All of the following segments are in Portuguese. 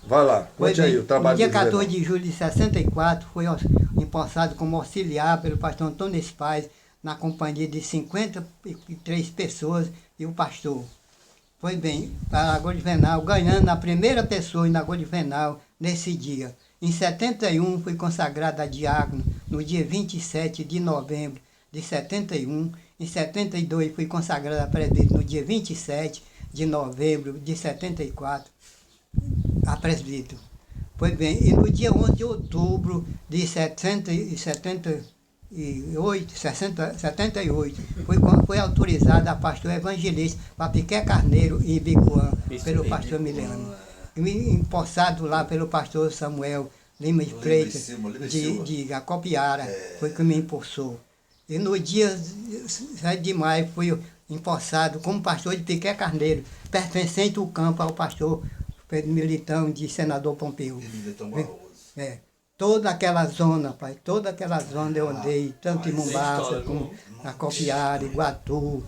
Vai lá, conte aí o trabalho no dia do 14 Juvenal. de julho de 64, foi empossado como auxiliar pelo pastor Antônio Paz, na companhia de 53 pessoas e o pastor. Foi bem, para a Lagoa de Venal, ganhando a primeira pessoa na Lagoa de Venal nesse dia. Em 71, fui consagrado a diácono no dia 27 de novembro de 71. Em 72, fui consagrado a presbítero no dia 27 de novembro de 74, a presbítero. Pois bem, e no dia 11 de outubro de 78, foi autorizado a pastor evangelista para Piqué Carneiro em Ibicoã, pelo pastor Miliano. Empossado lá pelo pastor Samuel Lima de Freitas, de Acopiara, foi que me empossou. E no dia 7 de maio fui empossado como pastor de Piqué Carneiro, pertencente ao campo ao pastor Pedro Militão de Senador Pompeu. É. Toda aquela zona, pai, toda aquela zona eu andei, tanto em Mombaça como na Copiara, Iguatu,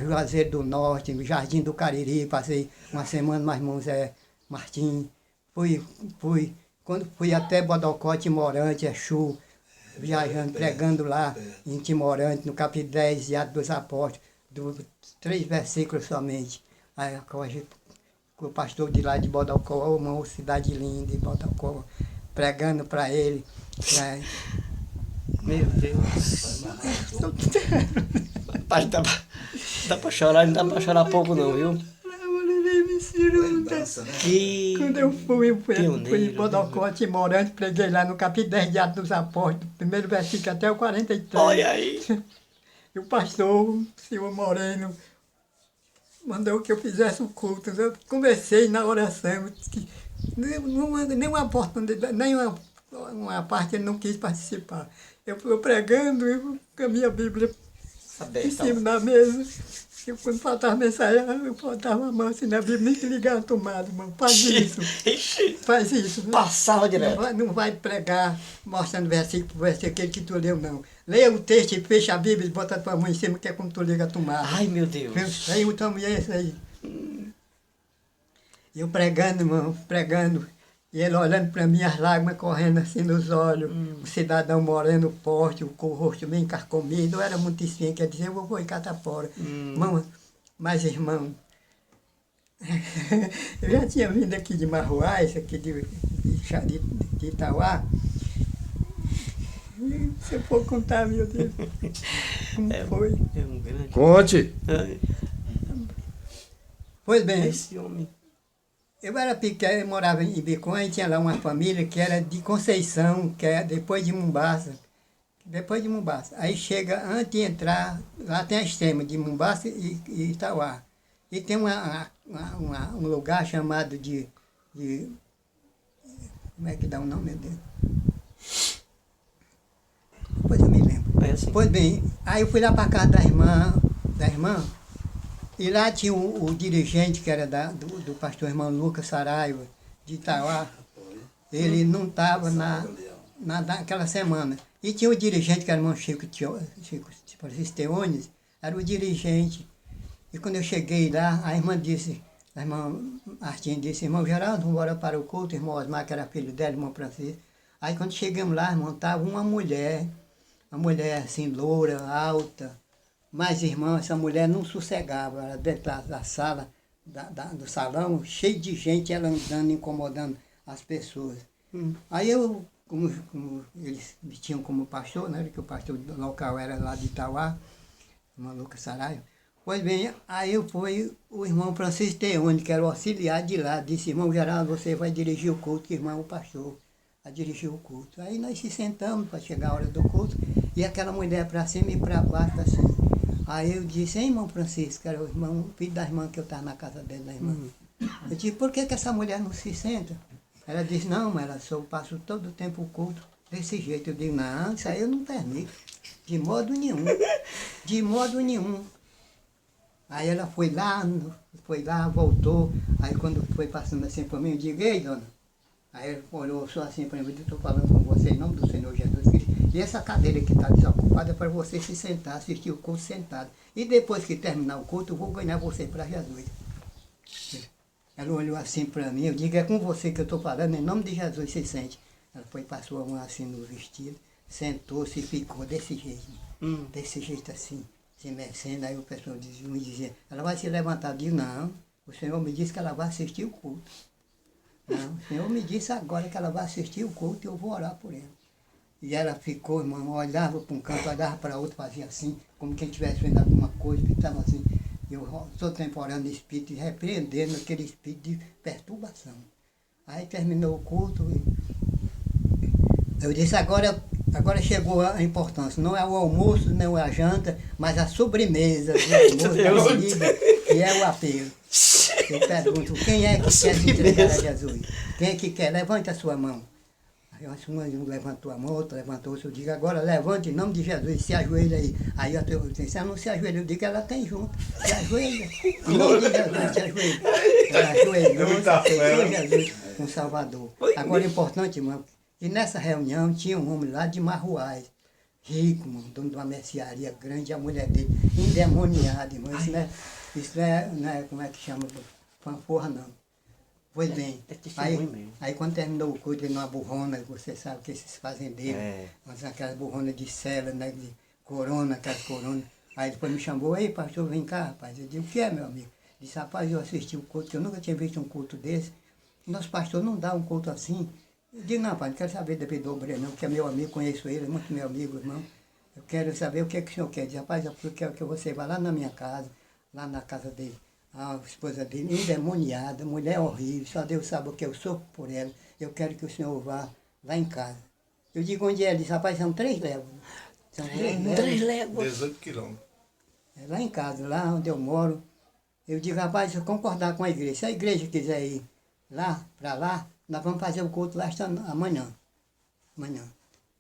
Juazeiro do Norte, Jardim do Cariri, passei uma semana mais irmão Zé Martim. Quando fui até Bodocó, Timorante, Exu, viajando, pregando lá em Timorante, no capítulo 10 de Atos dos Apóstolos, 3 versículos somente. Aí, o pastor de lá de Bodocó, uma cidade linda de Bodocó, pregando para ele. Meu Deus. Rapaz, dá para chorar, não dá para chorar pouco não, viu? Quando eu fui em Bodocó, Timorante, preguei lá no capítulo 10 de Atos dos Apóstolos, primeiro versículo até o 43. Olha aí. E o pastor, o senhor Moreno, mandou que eu fizesse o culto. Eu conversei na oração, que nenhuma oportunidade, nenhuma uma parte ele não quis participar. Eu pregando com a minha Bíblia em cima da mesa. Eu, quando faltava mensagem, eu botava a mão assim na Bíblia, nem que ligar a tomada, irmão. Faz isso. Faz isso. Passava direto. Não vai pregar mostrando versículo por versículo aquele que tu leu, não. Leia o texto e fecha a Bíblia e bota a tua mão em cima, que é como tu liga a tomada. Ai, meu Deus. Aí o tom é esse aí. Eu pregando, irmão, pregando. E ele olhando para mim, as lágrimas correndo assim nos olhos. O cidadão moreno forte, com o rosto bem carcomido. Eu era muito espinho, quer dizer, eu vou em catapora. Irmão, mas irmão, eu já tinha vindo aqui de Marruás, aqui de Itauá. Se eu for contar, meu Deus, como foi? É um grande... Conte. Pois bem, Esse homem... eu era pequeno, morava em Ibicoã e tinha lá uma família que era de Conceição, que é depois de Mombaça. Depois de Mombaça. Aí chega, antes de entrar, lá tem a extrema de Mombaça e Itauá. E tem um lugar chamado de... Como é que dá o nome, meu Deus? Depois eu me lembro. É assim. Pois bem, aí eu fui lá para casa da irmã, e lá tinha o dirigente, que era do pastor irmão Lucas Saraiva, de Itauá. Ele não estava naquela semana. E tinha o dirigente, que era o irmão Chico Teones, era o dirigente. E quando eu cheguei lá, a irmã Martim disse, irmão Geraldo, vamos embora para o culto, irmão Osmar, que era filho dela, irmão Francisco. Aí quando chegamos lá, irmão, estava uma mulher assim, loura, alta. Mas, irmão, essa mulher não sossegava, ela dentro da sala, do salão, cheio de gente, ela andando, incomodando as pessoas. Aí eu, como eles me tinham como pastor, né, que o pastor do local era lá de Itauá, o irmão Lucas Saraiva. Pois bem, aí o irmão Francisco Teone, que era o auxiliar de lá, disse, irmão Geraldo, você vai dirigir o culto, que o irmão é o pastor, a dirigir o culto. Aí nós se sentamos para chegar a hora do culto, e aquela mulher para cima e para baixo, assim. Aí eu disse, hein, irmão Francisco, que era o irmão, filho da irmã que eu estava na casa dele, da irmã. Eu disse, por que essa mulher não se senta? Ela disse, não, mas ela só passo todo o tempo o culto desse jeito. Eu digo, não, isso aí eu não permito, de modo nenhum, de modo nenhum. Aí ela foi lá, voltou, aí quando foi passando assim por mim, eu digo, ei, dona. Aí ela olhou só assim para mim, eu estou falando com você em nome do Senhor Jesus Cristo. E essa cadeira que está desocupada é para você se sentar, assistir o culto sentado. E depois que terminar o culto, eu vou ganhar você para Jesus. Ela olhou assim para mim, eu digo, é com você que eu estou falando, em nome de Jesus, você sente. Ela foi, passou a mão assim no vestido, sentou-se e ficou desse jeito, desse jeito assim, se mexendo. Aí o pessoal me dizia, ela vai se levantar. Eu digo, não, o Senhor me disse que ela vai assistir o culto. Não, o Senhor me disse agora que ela vai assistir o culto e eu vou orar por ela. E ela ficou, irmão, olhava para um canto, olhava para outro, fazia assim, como quem estivesse vendo alguma coisa, ficava assim. Eu estou temporando o espírito e repreendendo aquele espírito de perturbação. Aí terminou o culto e eu disse, agora chegou a importância, não é o almoço, não é a janta, mas a sobremesa do almoço, da comida, que é o apelo. Eu pergunto, quem é que quer se entregar a Jesus? Quem é que quer? Levante a sua mão. Aí um levantou a mão, outro levantou, eu digo, agora levante em nome de Jesus, se ajoelha aí. Aí eu disse, se ela não se ajoelha, eu digo, ela tem junto, se ajoelha. Em nome de Jesus, se ajoelha. Ela ajoelhou, aceitou Jesus com Salvador. Agora, importante, irmão, que nessa reunião tinha um homem lá de Marruais, rico, mano, dono de uma mercearia grande, a mulher dele, endemoniada, irmão. Isso não é, como é que chama, fanforra não. Pois bem, aí quando terminou o culto, ele numa burrona, você sabe que esses fazendeiros, aquelas burronas de cela, né, de corona, aquelas coronas. Aí depois me chamou, ei pastor, vem cá, rapaz. Eu disse, o que é, meu amigo? Disse, rapaz, eu assisti o culto, que eu nunca tinha visto um culto desse. Nosso pastor não dá um culto assim. Eu digo, não, pai, não quero saber da vida do Obreiro, não, porque é meu amigo, conheço ele, é muito meu amigo, irmão. Eu quero saber o que é que o senhor quer. Diz, rapaz, eu quero que você vá lá na minha casa, lá na casa dele. A esposa dele, endemoniada, mulher horrível, só Deus sabe o que eu sofro por ela. Eu quero que o senhor vá lá em casa. Eu digo, onde é? Ele disse, rapaz, são 3 léguas. São 3 léguas. 18 quilômetros. É lá em casa, lá onde eu moro. Eu digo, rapaz, se eu concordar com a igreja, se a igreja quiser ir lá, para lá, nós vamos fazer o culto lá amanhã.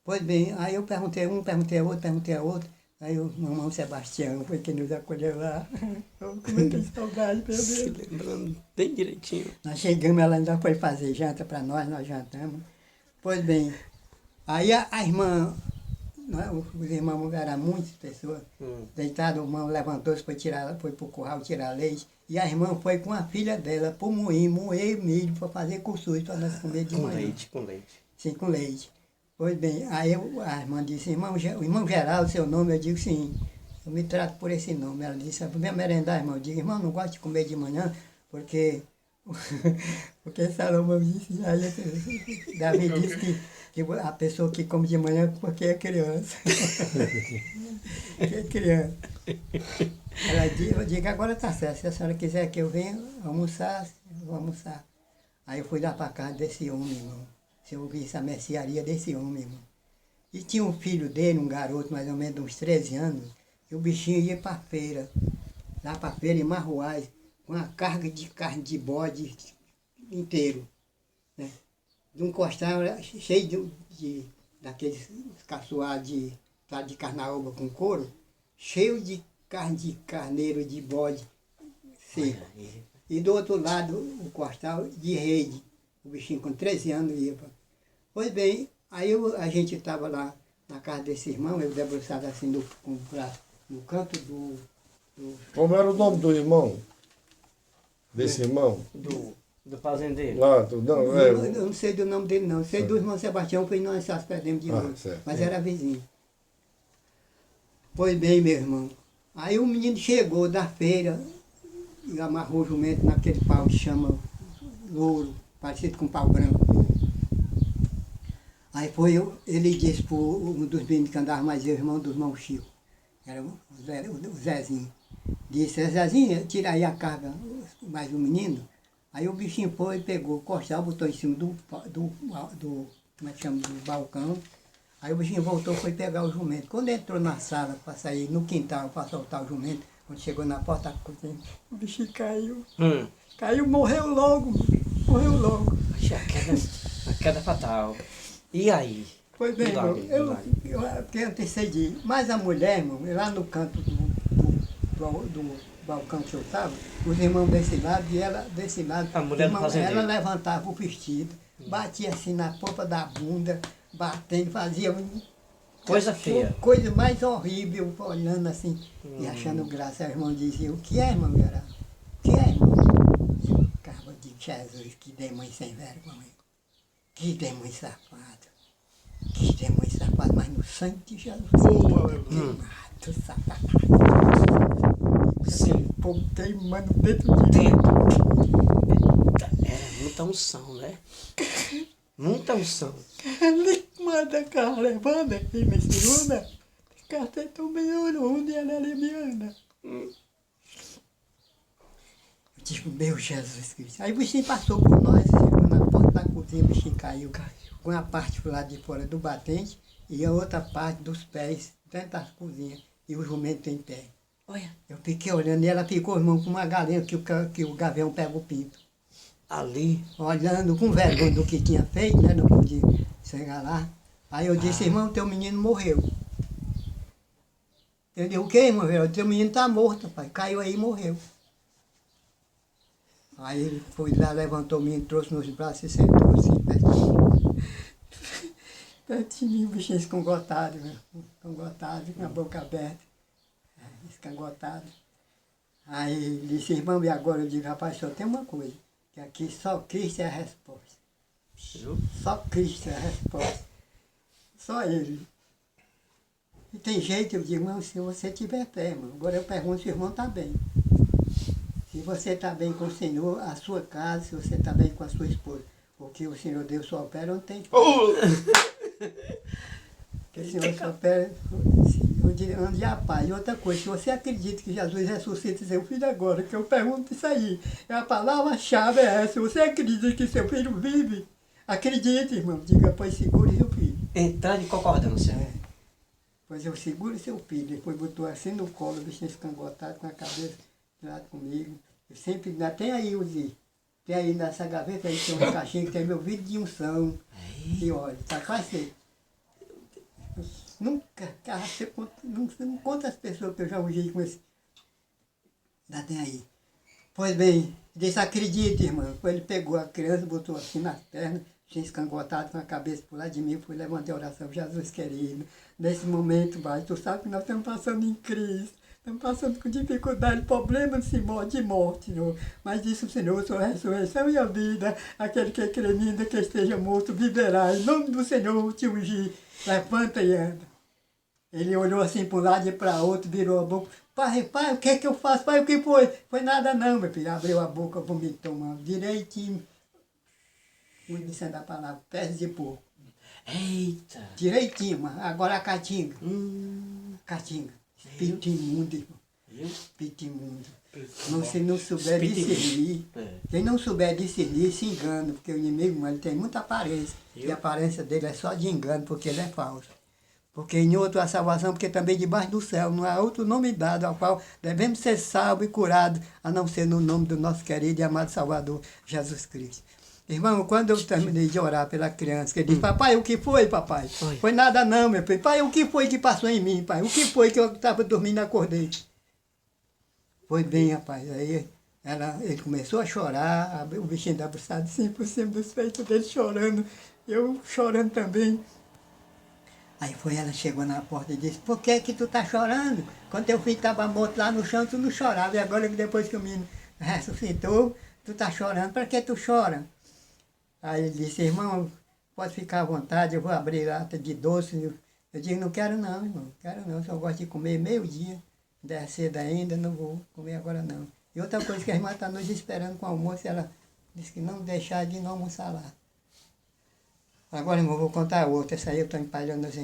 Pois bem, aí eu perguntei perguntei a outro. Aí o irmão Sebastião foi quem nos acolheu lá. Como eu tenho saudade, meu Deus. Lembrando bem direitinho. Nós chegamos, ela ainda foi fazer janta para nós jantamos. Pois bem, aí a irmã, os irmãos eram muitas pessoas, deitado, o irmão levantou-se, foi para o curral tirar leite, e a irmã foi com a filha dela para o moer milho para fazer cuscuz para nós comer de manhã. Com leite. Sim, com leite. Pois bem, aí a irmã disse, o irmão Geraldo, seu nome? Eu digo, sim, eu me trato por esse nome. Ela disse, vem merendar, irmão. Eu digo, irmão, não gosto de comer de manhã, porque Salomão disse, aí, Davi disse que a pessoa que come de manhã porque é criança. Que é criança. Eu digo, agora tá certo, se a senhora quiser que eu venha almoçar, eu vou almoçar. Aí eu fui lá para casa desse homem, irmão. Se eu ouvisse a mercearia desse homem, irmão. E tinha um filho dele, um garoto mais ou menos de uns 13 anos, e o bichinho ia para a feira, lá para a feira em Marruais, com uma carga de carne de bode inteiro. Né? De um costal cheio daqueles caçoados de carnaúba com couro, cheio de carne de carneiro, de bode seco. E do outro lado, o costal de rede. O bichinho com 13 anos ia para... Pois bem, aí a gente estava lá na casa desse irmão, eu debruçado assim no canto do... Como era o nome do irmão? Desse irmão? Do fazendeiro? Lá, Eu não sei do nome dele não, sei do irmão Sebastião, que nós só perdemos de novo, mas era vizinho. Pois bem, meu irmão, aí o menino chegou da feira e amarrou o jumento naquele pau que chama louro, parecido com pau branco. Aí ele disse para um dos meninos que andava mais eu, irmão do irmão Chico, era o Zezinho. Disse, Zezinho, tira aí a carga, mais um menino. Aí o bichinho foi, pegou o costal, botou em cima do como é que chama, do balcão. Aí o bichinho voltou, foi pegar o jumento. Quando entrou na sala para sair, no quintal, para soltar o jumento, quando chegou na porta, o bichinho caiu. Caiu, morreu logo. A queda fatal. E aí? Pois bem, irmão, eu antecedi. Mas a mulher, irmão, lá no canto do balcão que eu estava, os irmãos desse lado e ela desse lado. A mulher do fazendeiro. Ela levantava o vestido, batia assim na polpa da bunda, batendo, fazia coisa feia. Coisa mais horrível, olhando assim e achando graça. Aí o irmão dizia, o que é, irmão Geraldo? O que é, irmão? Eu ficava de Jesus, que demônio sem vergonha. Que demônio safado. Que demônio safado, mas no sangue de Jesus. Queimado, Satanás. Sim. O povo queimando dentro de mim. É muita unção, né? Muita unção. Ele manda caravana e me segunda. Café também onde ela é minha. Eu digo, meu Jesus Cristo. Aí o bichinho passou por nós, chegou na porta da cozinha, o bichinho caiu. Com a parte pro lado de fora do batente e a outra parte dos pés dentro da cozinha. E o jumento em pé. Olha. Eu fiquei olhando e ela ficou, irmão, com uma galinha que o gavião pega o pinto. Ali. Olhando com vergonha do que tinha feito, né? Não podia chegar lá. Aí eu disse, irmão, teu menino morreu. Eu disse, o que, irmão? Teu menino está morto, pai. Caiu aí e morreu. Aí ele foi lá, levantou o menino, trouxe nos braços e sentou assim, pertinho, o bichinho escangotado, escangotado, com a boca aberta, escangotado. Aí ele disse, irmão, e agora? Eu digo, rapaz, só tem uma coisa, que aqui só Cristo é a resposta. Só Cristo é a resposta. Só Ele. E tem jeito, eu digo, irmão, se você tiver fé, irmão. Agora eu pergunto se o irmão está bem. Se você está bem com o Senhor, a sua casa, se você está bem com a sua esposa. Porque o Senhor Deus só opera onde tem. Porque o Senhor só opera onde há paz. E outra coisa, se você acredita que Jesus ressuscita seu filho agora, que eu pergunto isso aí, a palavra-chave é essa. Se você acredita que seu filho vive, acredite, irmão. Diga, pois segure seu filho. Entrar de concordância. Pois eu seguro seu filho. Depois botou assim no colo, o bichinho escangotado com a cabeça do lado comigo. Eu sempre, tem aí, Uzi. Tem aí nessa gaveta aí, tem uma caixinha que tem meu vídeo de unção. E olha, tá quase seco. Nunca, cara, não conta as pessoas que eu já ungi com esse. Ainda tem aí. Pois bem, desacredite, irmão. Ele pegou a criança, botou assim nas pernas, tinha escangotado com a cabeça por lá de mim, fui levantar a oração, Jesus querido. Nesse momento, vai, tu sabe que nós estamos passando em crise, estamos passando com dificuldade, problema de morte, Senhor. Mas disse o Senhor, sua ressurreição e a vida, aquele que crê em mim, ainda que esteja morto, viverá. Em nome do Senhor, te ungi, levanta e anda. Ele olhou assim para um lado e para outro, virou a boca. Pai, o que é que eu faço? Pai, o que foi? Foi nada não, meu filho. Abriu a boca, vomitou, mano. Direitinho. Muito dizendo a palavra, pés de porco. Eita. Direitinho, mano. Agora a caatinga. Caatinga. Espírito imundo, irmão. Espírito imundo. Se não souber discernir, quem não souber discernir, se engana, porque o inimigo, mano, ele tem muita aparência. E a aparência dele é só de engano, porque ele é falso. Porque em outro a salvação, porque também debaixo do céu não há outro nome dado ao qual devemos ser salvos e curados, a não ser no nome do nosso querido e amado Salvador, Jesus Cristo. Irmão, quando eu terminei de orar pela criança, que ele disse, papai, o que foi, papai? Foi nada não, meu filho. Pai, o que foi que passou em mim, pai? O que foi que eu estava dormindo e acordei? Foi bem, rapaz. Aí ele começou a chorar, o bichinho debruçado assim por cima dos peitos dele, chorando. Eu chorando também. Aí ela chegou na porta e disse, por que tu tá chorando? Quando teu filho estava morto lá no chão, tu não chorava. E agora, depois que o menino ressuscitou, tu tá chorando. Para que tu chora? Aí ele disse, irmão, pode ficar à vontade, eu vou abrir lata de doce. Eu disse, não quero não, irmão, não quero não. Só gosto de comer meio-dia. Ainda é cedo ainda, não vou comer agora não. E outra coisa que a irmã está nos esperando com o almoço, ela disse que não deixar de não almoçar lá. Agora, irmão, vou contar outra. Essa aí eu estou empalhando assim.